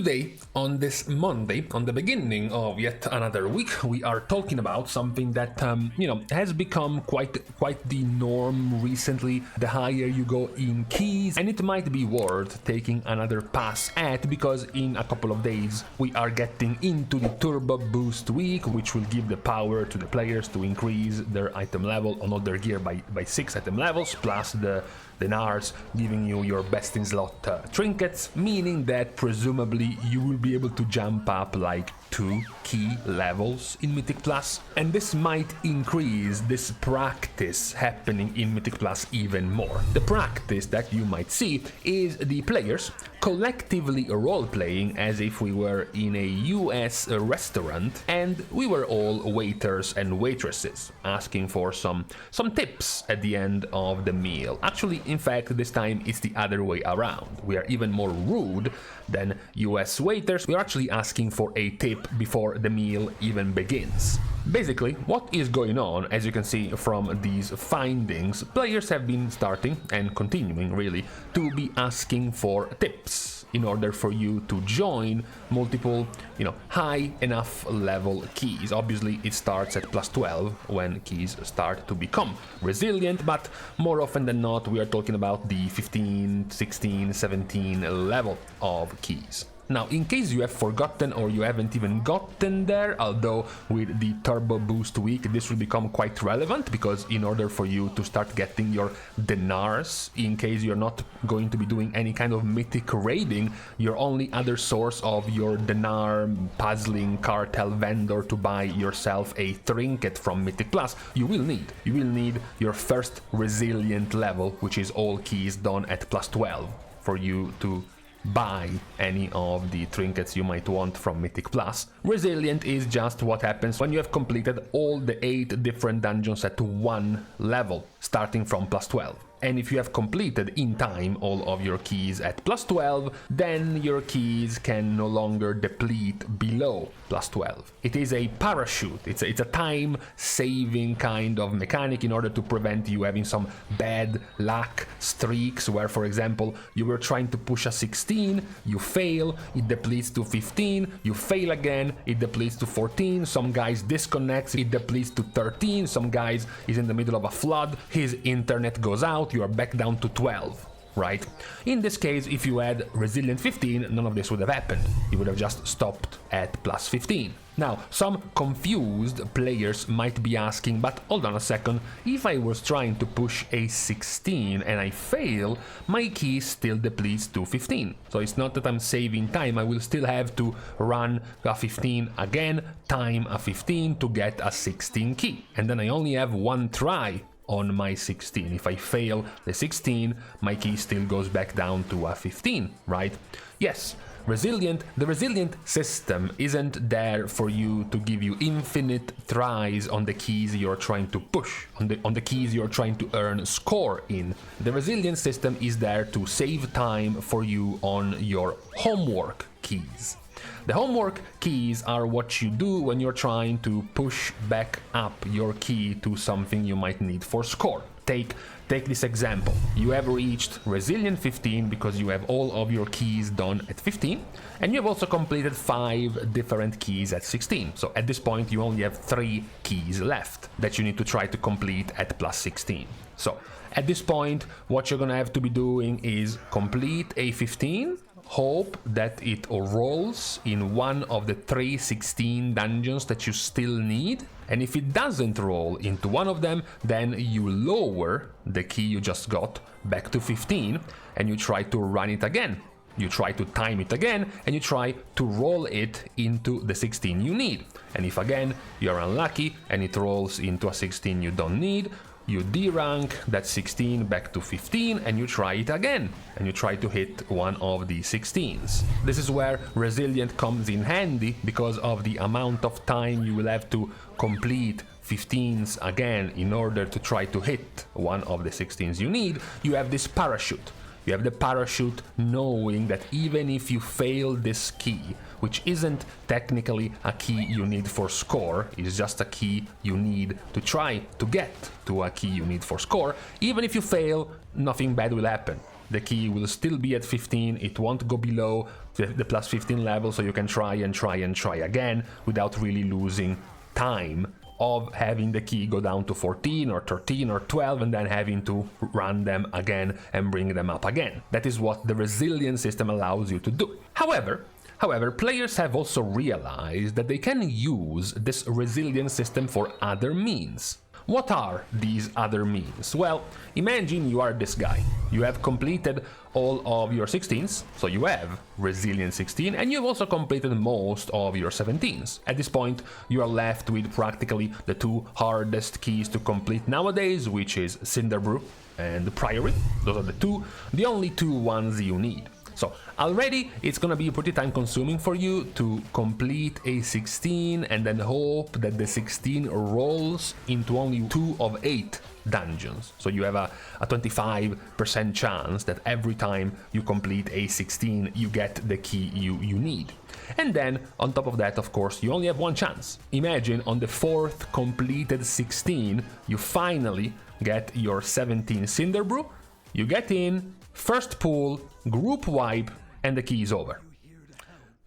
Today, on this Monday, on the beginning of yet another week, we are talking about something that, has become quite the norm recently. The higher you go in keys, and it might be worth taking another pass at, because in a couple of days we are getting into the Turbo Boost week, which will give the power to the players to increase their item level on all their gear by 6 item levels, plus the Nars giving you your best in slot trinkets, meaning that presumably you will be able to jump up like 2 key levels in Mythic Plus, and this might increase this practice happening in Mythic Plus even more. The practice that you might see is the players collectively role-playing as if we were in a US restaurant and we were all waiters and waitresses, asking for some tips at the end of the meal. Actually, in fact, this time it's the other way around. We are even more rude than US waiters. We're actually asking for a tip before the meal even begins. Basically, what is going on, as you can see from these findings, players have been starting, and continuing really, to be asking for tips in order for you to join multiple, high enough level keys. Obviously, it starts at plus 12 when keys start to become resilient, but more often than not, we are talking about the 15, 16, 17 level of keys. Now, in case you have forgotten or you haven't even gotten there, although with the Turbo Boost week this will become quite relevant, because in order for you to start getting your dinars, in case you're not going to be doing any kind of mythic raiding, your only other source of your dinar puzzling cartel vendor to buy yourself a trinket from Mythic Plus, you will need your first resilient level, which is all keys done at plus 12, for you to buy any of the trinkets you might want from Mythic Plus. Resilient is just what happens when you have completed all the 8 different dungeons at 1 level, starting from plus 12. And if you have completed in time all of your keys at plus 12, then your keys can no longer deplete below plus 12. It is a parachute, it's a time-saving kind of mechanic in order to prevent you having some bad luck streaks where, for example, you were trying to push a 16, you fail, it depletes to 15, you fail again, it depletes to 14, some guys disconnects, it depletes to 13, some guys is in the middle of a flood, his internet goes out, you are back down to 12, right? In this case, if you had Resilient 15, none of this would have happened. You would have just stopped at plus 15. Now, some confused players might be asking, but hold on a second, if I was trying to push a 16 and I fail, my key still depletes to 15. So it's not that I'm saving time, I will still have to run a 15 again, time a 15 to get a 16 key. And then I only have one try on my 16. If I fail the 16, my key still goes back down to a 15, right? Yes, the resilient system isn't there for you to give you infinite tries on the keys you're trying to push, on the keys you're trying to earn score in. The resilient system is there to save time for you on your homework keys. The homework keys are what you do when you're trying to push back up your key to something you might need for score. Take this example. You have reached Resilient 15 because you have all of your keys done at 15, and you have also completed 5 different keys at 16. So at this point you only have 3 keys left that you need to try to complete at plus 16. So at this point what you're gonna have to be doing is complete a 15, hope that it rolls in one of the 316 dungeons that you still need, and if it doesn't roll into one of them, then you lower the key you just got back to 15 and you try to run it again. You try to time it again and you try to roll it into the 16 you need. And if again you're unlucky and it rolls into a 16 you don't need, you D-rank that 16 back to 15 and you try it again, and you try to hit one of the 16s. This is where Resilient comes in handy, because of the amount of time you will have to complete 15s again in order to try to hit one of the 16s you need. You have this parachute. You have the parachute knowing that even if you fail this key, which isn't technically a key you need for score, it's just a key you need to try to get to a key you need for score, even if you fail, nothing bad will happen. The key will still be at 15, it won't go below the plus 15 level, so you can try and try and try again without really losing time of having the key go down to 14 or 13 or 12 and then having to run them again and bring them up again. That is what the Resilient system allows you to do. However, players have also realized that they can use this Resilient system for other means. What are these other means? Well, imagine you are this guy. You have completed all of your 16s, so you have Resilient 16, and you've also completed most of your 17s. At this point, you are left with practically the two hardest keys to complete nowadays, which is Cinderbrew and Priory. Those are the only two ones you need. So already it's gonna be pretty time consuming for you to complete a 16 and then hope that the 16 rolls into only 2 of 8 dungeons. So you have a 25% chance that every time you complete a 16 you get the key you need. And then on top of that, of course, you only have one chance. Imagine on the 4th completed 16 you finally get your 17 Cinderbrew, you get in, first pull, group wipe, and the key is over.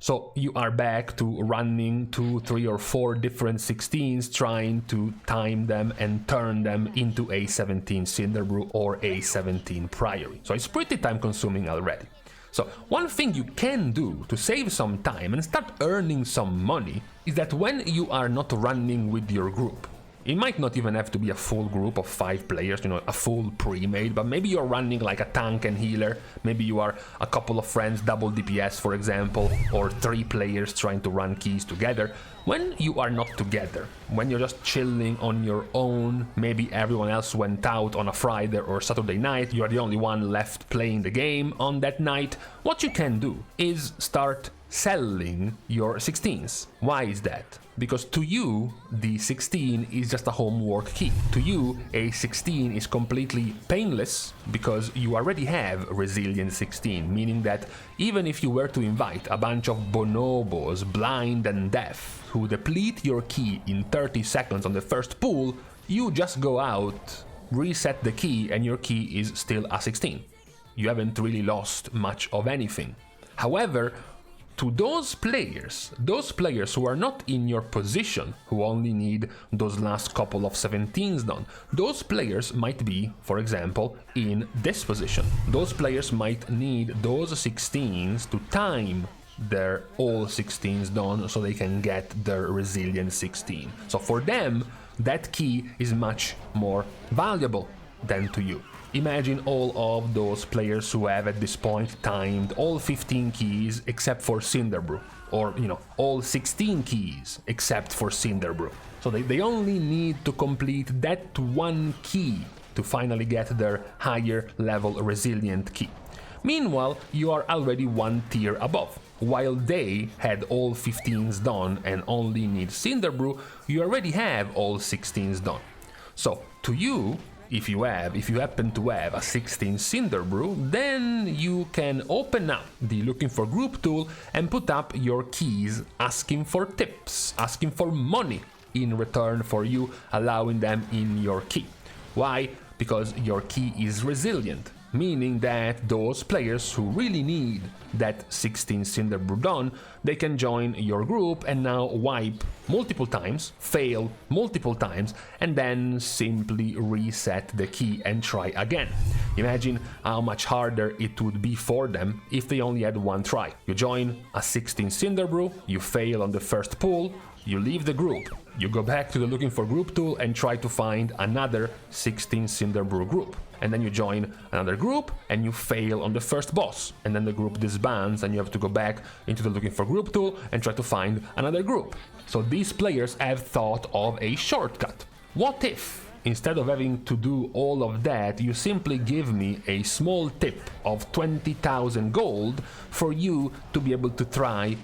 So you are back to running 2, 3, or 4 different 16s, trying to time them and turn them into a 17 Cinderbrew or a 17 Priory. So it's pretty time consuming already. So one thing you can do to save some time and start earning some money is that when you are not running with your group, it might not even have to be a full group of 5 players, you know, a full pre-made, but maybe you're running like a tank and healer, maybe you are a couple of friends, double DPS for example, or 3 players trying to run keys together. When you are not together, when you're just chilling on your own, maybe everyone else went out on a Friday or Saturday night, you are the only one left playing the game on that night, what you can do is start selling your 16s. Why is that? Because to you, the 16 is just a homework key. To you, a 16 is completely painless because you already have Resilient 16, meaning that even if you were to invite a bunch of bonobos, blind and deaf, who deplete your key in 30 seconds on the first pull, you just go out, reset the key, and your key is still a 16. You haven't really lost much of anything. However, to those players who are not in your position, who only need those last couple of 17s done, those players might be, for example, in this position. Those players might need those 16s to time their all 16s done so they can get their Resilient 16. So for them, that key is much more valuable than to you. Imagine all of those players who have at this point timed all 15 keys except for Cinderbrew, or all 16 keys except for Cinderbrew. So they only need to complete that one key to finally get their higher level Resilient key. Meanwhile, you are already one tier above. While they had all 15s done and only need Cinderbrew, you already have all 16s done. So to you, if you happen to have a 16 Cinderbrew, then you can open up the Looking for Group tool and put up your keys asking for tips, asking for money in return for you allowing them in your key. Why? Because your key is resilient, meaning that those players who really need that 16 Cinderbrew done, they can join your group and now wipe multiple times, fail multiple times, and then simply reset the key and try again. Imagine how much harder it would be for them if they only had one try. You join a 16 Cinderbrew, you fail on the first pull, you leave the group, you go back to the Looking for Group tool and try to find another 16 Cinderbrew group. And then you join another group and you fail on the first boss, and then the group disbands and you have to go back into the Looking for Group tool and try to find another group. So these players have thought of a shortcut. What if, instead of having to do all of that, you simply give me a small tip of 20,000 gold for you to be able to try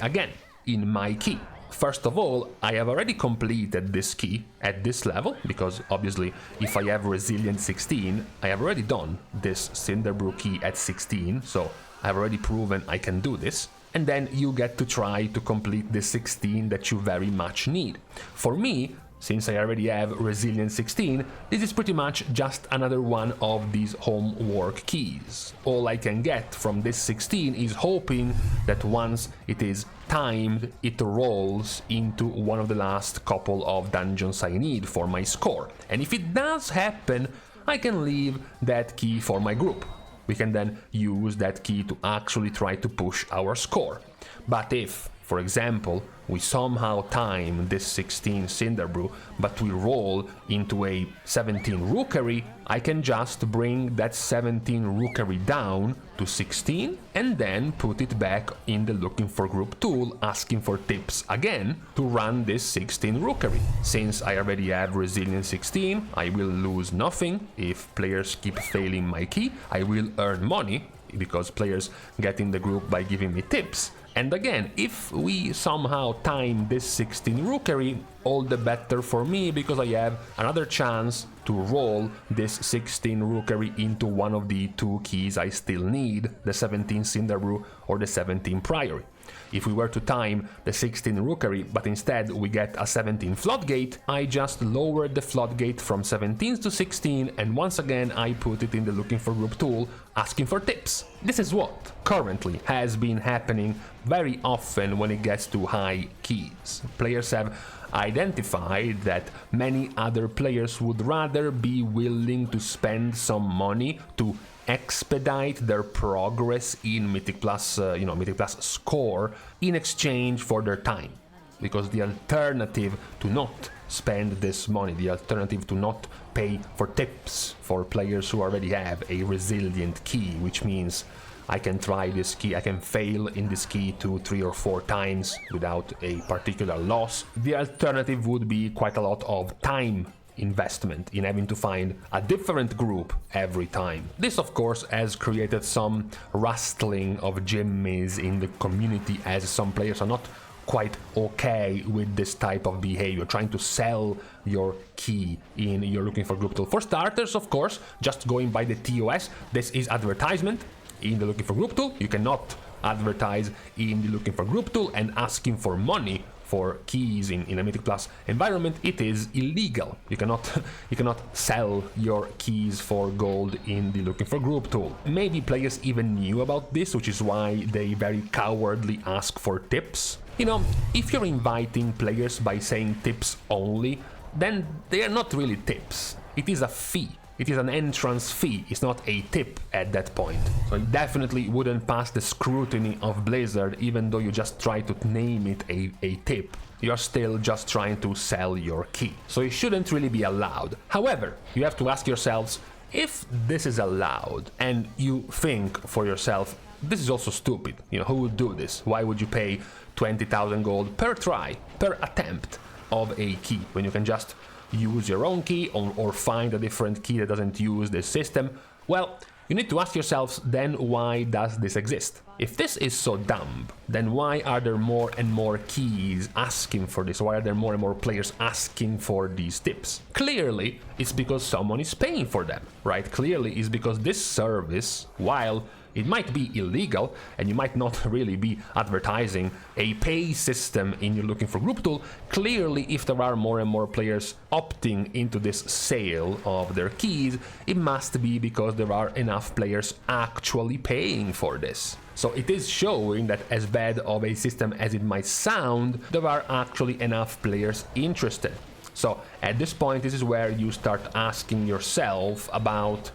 again in my key? First of all, I have already completed this key at this level, because obviously if I have Resilient 16, I have already done this Cinderbrew key at 16, so I've already proven I can do this. And then you get to try to complete the 16 that you very much need. For me, since I already have Resilient 16, this is pretty much just another one of these homework keys. All I can get from this 16 is hoping that once it is timed, it rolls into one of the last couple of dungeons I need for my score. And if it does happen, I can leave that key for my group. We can then use that key to actually try to push our score. But if, for example, we somehow time this 16 Cinderbrew, but we roll into a 17 Rookery, I can just bring that 17 Rookery down to 16 and then put it back in the looking for group tool, asking for tips again to run this 16 Rookery. Since I already have Resilient 16, I will lose nothing if players keep failing my key. I will earn money because players get in the group by giving me tips. And again, if we somehow time this 16 Rookery, all the better for me, because I have another chance to roll this 16 Rookery into one of the two keys I still need, the 17 Cinderbrew or the 17 Priory. If we were to time the 16 Rookery, but instead we get a 17 Floodgate, I just lowered the Floodgate from 17 to 16, and once again I put it in the looking for group tool, asking for tips. This is what currently has been happening very often when it gets to high keys. Players have identified that many other players would rather be willing to spend some money to expedite their progress in Mythic Plus, Mythic Plus score in exchange for their time. Because the alternative to not spend this money, the alternative to not pay for tips for players who already have a resilient key, which means I can try this key, I can fail in this key 2, 3 or 4 times without a particular loss. The alternative would be quite a lot of time investment in having to find a different group every time. This of course has created some rustling of jimmies in the community, as some players are not quite okay with this type of behavior, trying to sell your key in your looking for group tool. For starters, of course, just going by the TOS, this is advertisement in the looking for group tool. You cannot advertise in the looking for group tool, and asking for money for keys in a Mythic Plus environment, it is illegal. You cannot sell your keys for gold in the looking for group tool. Maybe players even knew about this, which is why they very cowardly ask for tips. If you're inviting players by saying tips only, then they are not really tips. It is a fee. It is an entrance fee, it's not a tip at that point. So it definitely wouldn't pass the scrutiny of Blizzard, even though you just try to name it a tip. You're still just trying to sell your key. So it shouldn't really be allowed. However, you have to ask yourselves, if this is allowed, and you think for yourself, this is also stupid. Who would do this? Why would you pay 20,000 gold per try, per attempt of a key, when you can just use your own key or find a different key that doesn't use this system? Well, you need to ask yourselves then, why does this exist? If this is so dumb, then why are there more and more keys asking for this? Why are there more and more players asking for these tips? Clearly, it's because someone is paying for them, right? Clearly, it's because this service, while it might be illegal, and you might not really be advertising a pay system in your looking for group tool, clearly if there are more and more players opting into this sale of their keys, it must be because there are enough players actually paying for this. So it is showing that, as bad of a system as it might sound, there are actually enough players interested. So at this point, this is where you start asking yourself about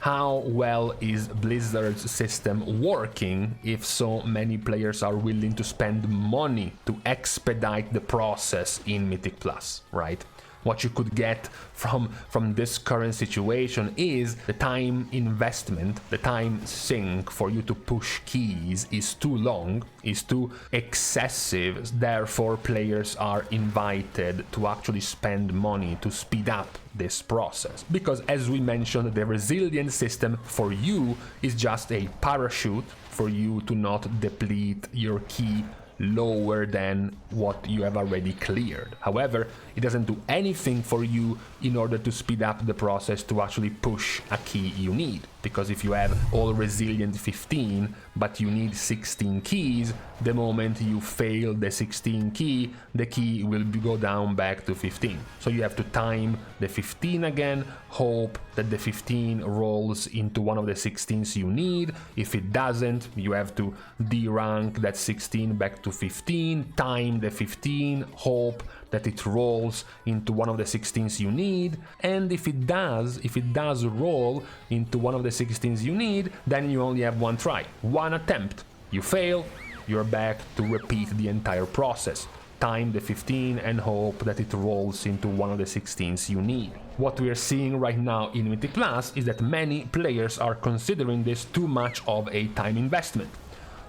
how well is Blizzard's system working if so many players are willing to spend money to expedite the process in Mythic Plus, right? What you could get from this current situation is the time investment, the time sink for you to push keys is too long, is too excessive. Therefore, players are invited to actually spend money to speed up this process. Because as we mentioned, the resilient system for you is just a parachute for you to not deplete your key lower than what you have already cleared. However, it doesn't do anything for you in order to speed up the process to actually push a key you need. because if you have all resilient 15 but you need 16 keys, the moment you fail the 16 key, the key will go down back to 15. So you have to time the 15 again, hope that the 15 rolls into one of the 16s you need. If it doesn't, you have to derank that 16 back to 15, time the 15, hope that it rolls into one of the 16s you need, and if it does roll into one of the 16s you need, then you only have one try, one attempt. You fail, you're back to repeat the entire process. Time the 15 and hope that it rolls into one of the 16s you need. What we are seeing right now in Mythic Plus is that many players are considering this too much of a time investment.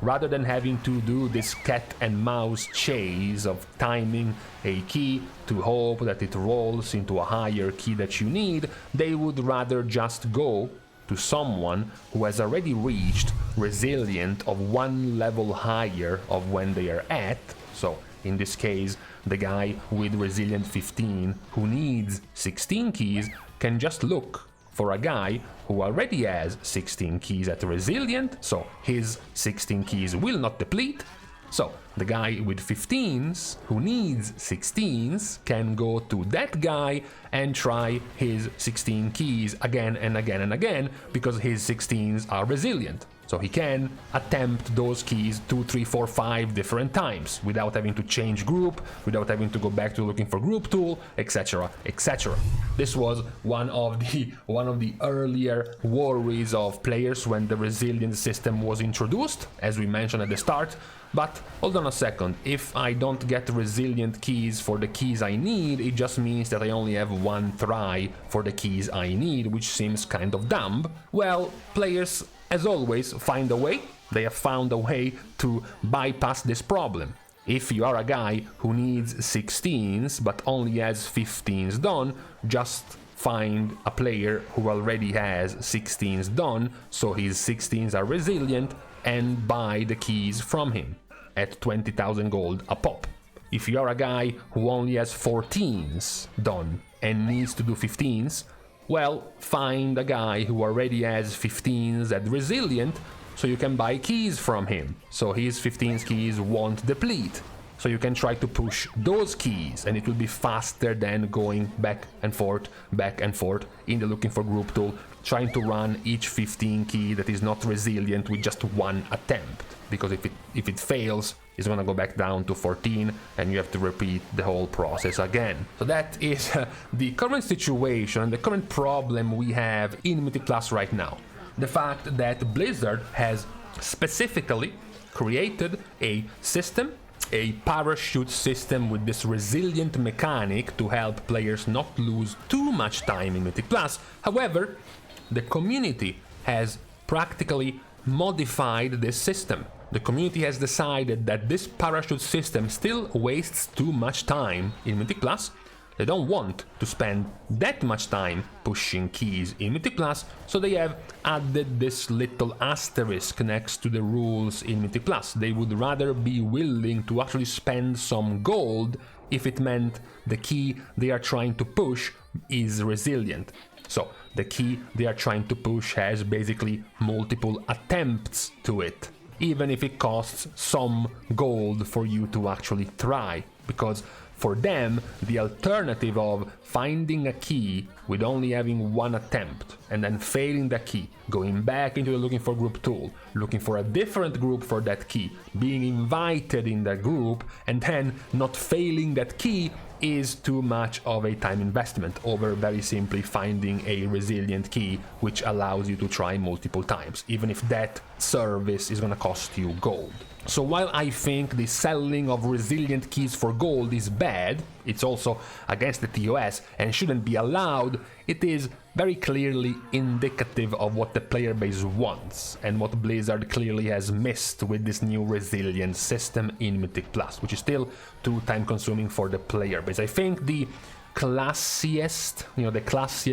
Rather than having to do this cat and mouse chase of timing a key to hope that it rolls into a higher key that you need, they would rather just go to someone who has already reached Resilient of one level higher of when they are at. So in this case, the guy with Resilient 15 who needs 16 keys can just look for a guy who already has 16 keys at Resilient, so his 16 keys will not deplete. So the guy with 15s who needs 16s can go to that guy and try his 16 keys again and again and again, because his 16s are resilient. So he can attempt those keys 2, 3, 4, 5 different times without having to change group, without having to go back to looking for group tool, etc, etc. This was one of the earlier worries of players when the resilient system was introduced, as we mentioned at the start. But hold on a second, if I don't get resilient keys for the keys I need, it just means that I only have one try for the keys I need, which seems kind of dumb. Well, players, as always, find a way. They have found a way to bypass this problem. If you are a guy who needs 16s but only has 15s done, just find a player who already has 16s done, so his 16s are resilient, and buy the keys from him at 20,000 gold a pop. If you are a guy who only has 14s done and needs to do 15s, well, find a guy who already has 15s at Resilient, so you can buy keys from him, so his 15s keys won't deplete. So you can try to push those keys, and it will be faster than going back and forth in the looking for group tool, trying to run each 15 key that is not resilient with just one attempt. Because if it fails, it's gonna go back down to 14, and you have to repeat the whole process again. So that is the current situation, the current problem we have in Mythic Plus right now. The fact that Blizzard has specifically created a system, a parachute system with this resilient mechanic to help players not lose too much time in Mythic Plus. However, the community has practically modified this system. The community has decided that this parachute system still wastes too much time in Mythic Plus. They don't want to spend that much time pushing keys in Mythic Plus, so they have added this little asterisk next to the rules in Mythic Plus. They would rather be willing to actually spend some gold if it meant the key they are trying to push is resilient. So the key they are trying to push has basically multiple attempts to it, even if it costs some gold for you to actually try, because for them, the alternative of finding a key with only having one attempt and then failing that key, going back into the looking for group tool, looking for a different group for that key, being invited in that group, and then not failing that key is too much of a time investment over very simply finding a resilient key which allows you to try multiple times, even if that service is gonna cost you gold. So while I think the selling of resilient keys for gold is bad, it's also against the TOS and shouldn't be allowed, it is very clearly indicative of what the player base wants and what Blizzard clearly has missed with this new resilient system in Mythic Plus, which is still too time consuming for the player base. I think the classiest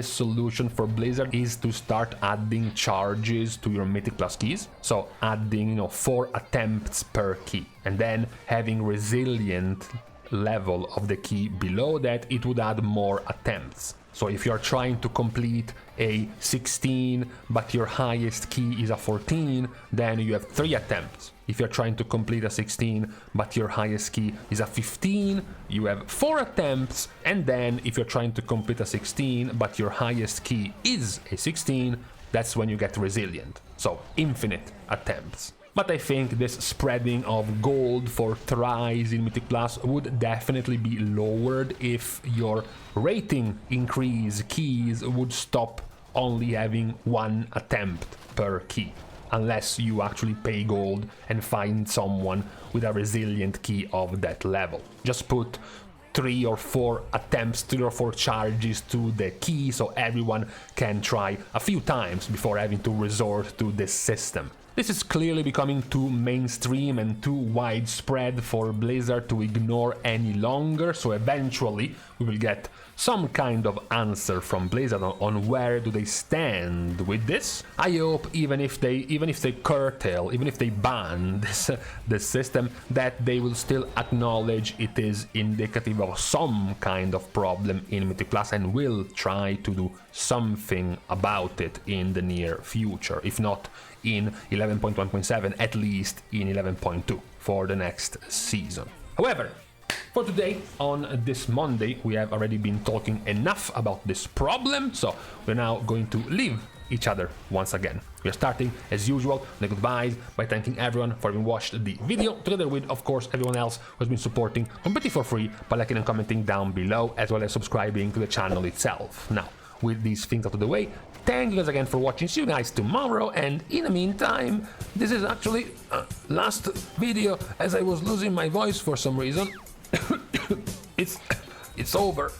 solution for Blizzard is to start adding charges to your Mythic Plus keys. So adding, 4 attempts per key, and then having resilient level of the key below that, it would add more attempts. So if you're trying to complete a 16 but your highest key is a 14, then you have 3 attempts. If you're trying to complete a 16 but your highest key is a 15, you have 4 attempts. And then if you're trying to complete a 16 but your highest key is a 16, that's when you get resilient. So infinite attempts. But I think this spreading of gold for tries in Mythic Plus would definitely be lowered if your rating increase keys would stop only having 1 attempt per key. Unless you actually pay gold and find someone with a resilient key of that level. Just put 3 or 4 attempts, 3 or 4 charges to the key so everyone can try a few times before having to resort to this system. This is clearly becoming too mainstream and too widespread for Blizzard to ignore any longer, so eventually we will get some kind of answer from Blizzard on where do they stand with this. I hope even if they curtail, even if they ban this system, that they will still acknowledge it is indicative of some kind of problem in Mythic Plus and will try to do something about it in the near future, if not in 11.1.7, at least in 11.2 for the next season. However, for today, on this Monday, we have already been talking enough about this problem, so we're now going to leave each other once again. We are starting, as usual, the goodbyes by thanking everyone for having watched the video, together with, of course, everyone else who has been supporting completely for free by liking and commenting down below, as well as subscribing to the channel itself. Now, with these things out of the way, thank you guys again for watching, see you guys tomorrow, and in the meantime, this is actually last video as I was losing my voice for some reason. It's over.